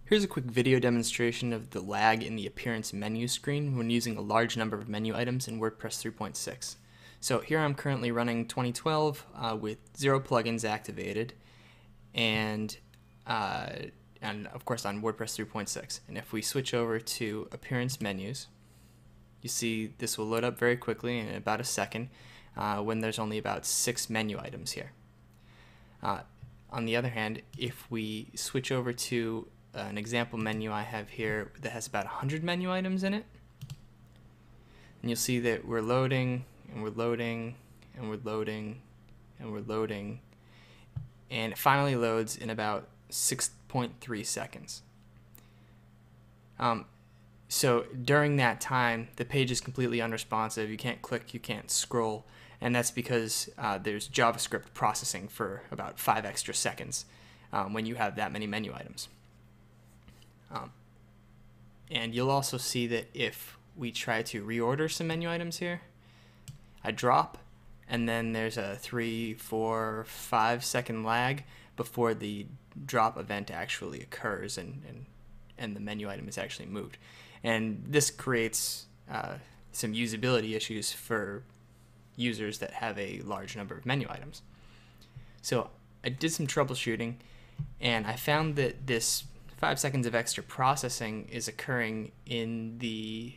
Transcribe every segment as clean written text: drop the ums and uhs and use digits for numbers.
Here's a quick video demonstration of the lag in the appearance menu screen when using a large number of menu items in WordPress 3.6. So here I'm currently running 2012 with 0 plugins activated and of course on WordPress 3.6. And if we switch over to appearance menus, you see this will load up very quickly in about a second when there's only about 6 menu items here. On the other hand, if we switch over to an example menu I have here that has about 100 menu items in it, and you'll see that we're loading and we're loading and we're loading and we're loading, and it finally loads in about 6.3 seconds. So during that time, the page is completely unresponsive. You can't click, you can't scroll, and that's because there's JavaScript processing for about 5 extra seconds when you have that many menu items. And you'll also see that if we try to reorder some menu items here, I drop, and then there's a 3, 4, 5 second lag before the drop event actually occurs and the menu item is actually moved. And this creates some usability issues for users that have a large number of menu items. So I did some troubleshooting, and I found that this 5 seconds of extra processing is occurring in the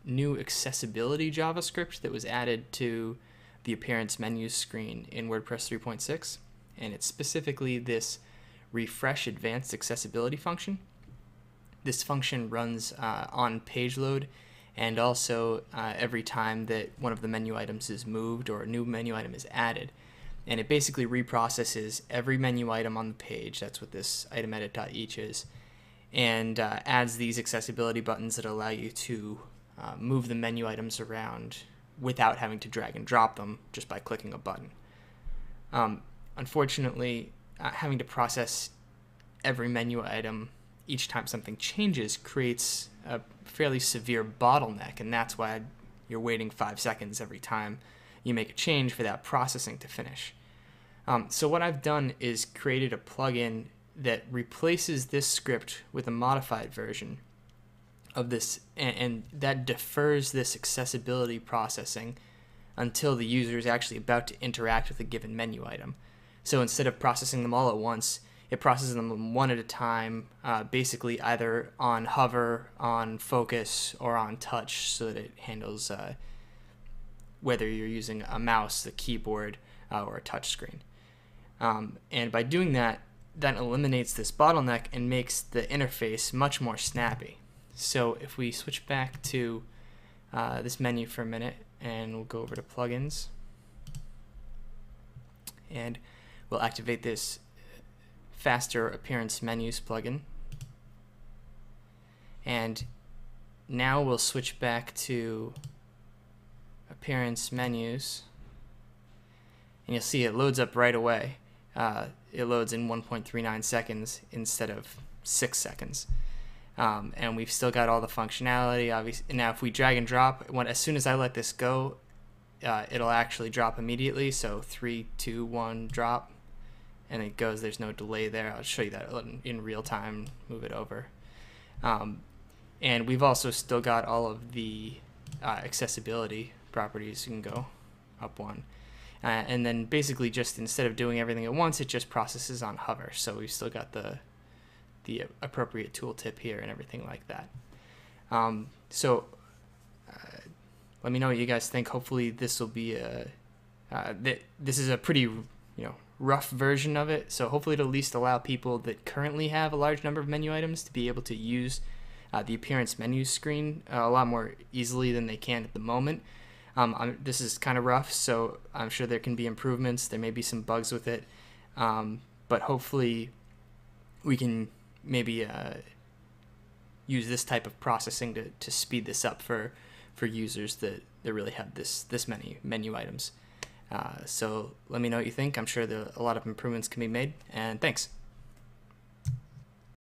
new accessibility JavaScript that was added to the appearance menus screen in WordPress 3.6, and it's specifically this refresh advanced accessibility function. This function runs on page load and also every time that one of the menu items is moved or a new menu item is added. And it basically reprocesses every menu item on the page. That's what this item edit.each is, and adds these accessibility buttons that allow you to move the menu items around without having to drag and drop them just by clicking a button. Unfortunately, having to process every menu item each time something changes creates a fairly severe bottleneck, and that's why you're waiting 5 seconds every time you make a change for that processing to finish. So what I've done is created a plugin that replaces this script with a modified version of this, and that defers this accessibility processing until the user is actually about to interact with a given menu item. So instead of processing them all at once, it processes them one at a time, basically either on hover, on focus, or on touch, so that it handles whether you're using a mouse, a keyboard, or a touch screen. And by doing that, that eliminates this bottleneck and makes the interface much more snappy. So if we switch back to this menu for a minute, and we'll go over to plugins, and we'll activate this faster appearance menus plugin. And now we'll switch back to appearance menus, and you'll see it loads up right away. It loads in 1.39 seconds instead of 6 seconds. And we've still got all the functionality. Obviously, now if we drag and drop, as soon as I let this go, it'll actually drop immediately. So 3, 2, 1, drop, and it goes. There's no delay there. I'll show you that in real time. Move it over. And we've also still got all of the accessibility properties. You can go up one. And then basically just instead of doing everything at once, it just processes on hover. So we've still got the appropriate tooltip here and everything like that. So let me know what you guys think. Hopefully this will be this is a pretty rough version of it. So hopefully it'll at least allow people that currently have a large number of menu items to be able to use the appearance menu screen a lot more easily than they can at the moment. This is kind of rough, so I'm sure there can be improvements. There may be some bugs with it, but hopefully we can maybe use this type of processing to speed this up for users that really have this many menu items. So let me know what you think. I'm sure a lot of improvements can be made, and thanks.